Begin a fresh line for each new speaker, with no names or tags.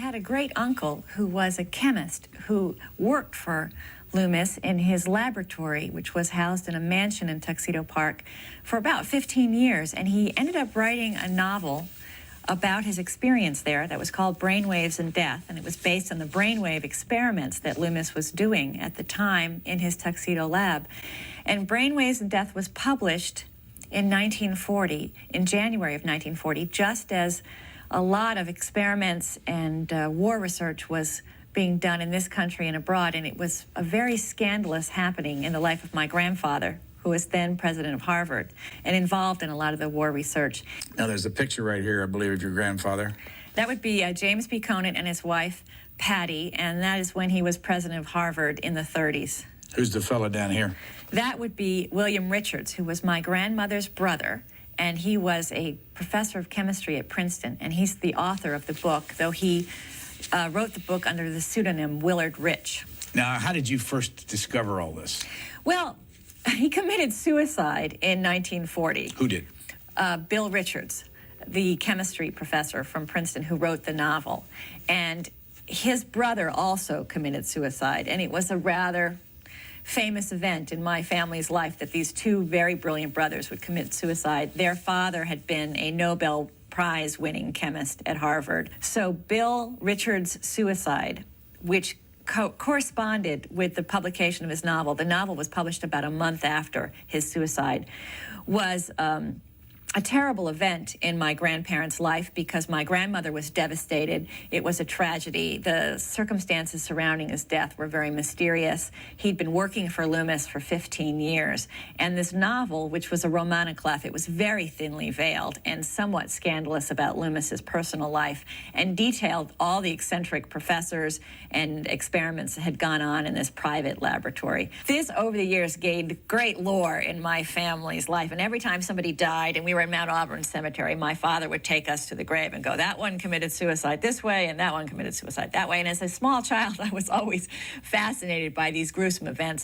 had a great uncle who was a chemist who worked for Loomis in his laboratory, which was housed in a mansion in Tuxedo Park, for about 15 years. And he ended up writing a novel about his experience there that was called Brainwaves and Death, and it was based on the brainwave experiments that Loomis was doing at the time in his Tuxedo lab. And Brainwaves and Death was published in 1940, in January of 1940, just as a lot of experiments and war research was being done in this country and abroad, and it was a very scandalous happening in the life of my grandfather, who was then president of Harvard and involved in a lot of the war research.
Now, there's a picture right here, I believe, of your grandfather.
That would be James B. Conant and his wife, Patty, and that is when he was president of Harvard in the 30s.
Who's the fellow down here?
That would be William Richards, who was my grandmother's brother, and he was a professor of chemistry at Princeton, and he's the author of the book, though he wrote the book under the pseudonym Willard Rich.
Now, how did you first discover all this?
Well, he committed suicide in 1940.
Who did?
Bill Richards, the chemistry professor from Princeton who wrote the novel. And his brother also committed suicide, and it was a rather famous event in my family's life that these two very brilliant brothers would commit suicide. Their father had been a Nobel Prize-winning chemist at Harvard. So Bill Richards' suicide, which corresponded with the publication of his novel. The novel was published about a month after his suicide, was a terrible event in my grandparents' life because my grandmother was devastated. It was a tragedy. The circumstances surrounding his death were very mysterious. He'd been working for Loomis for 15 years. And this novel, which was a romaniclef, it was very thinly veiled and somewhat scandalous about Loomis's personal life and detailed all the eccentric professors and experiments that had gone on in this private laboratory. This, over the years, gained great lore in my family's life. And every time somebody died, and we were in Mount Auburn Cemetery, my father would take us to the grave and go, that one committed suicide this way, and that one committed suicide that way. And as a small child, I was always fascinated by these gruesome events.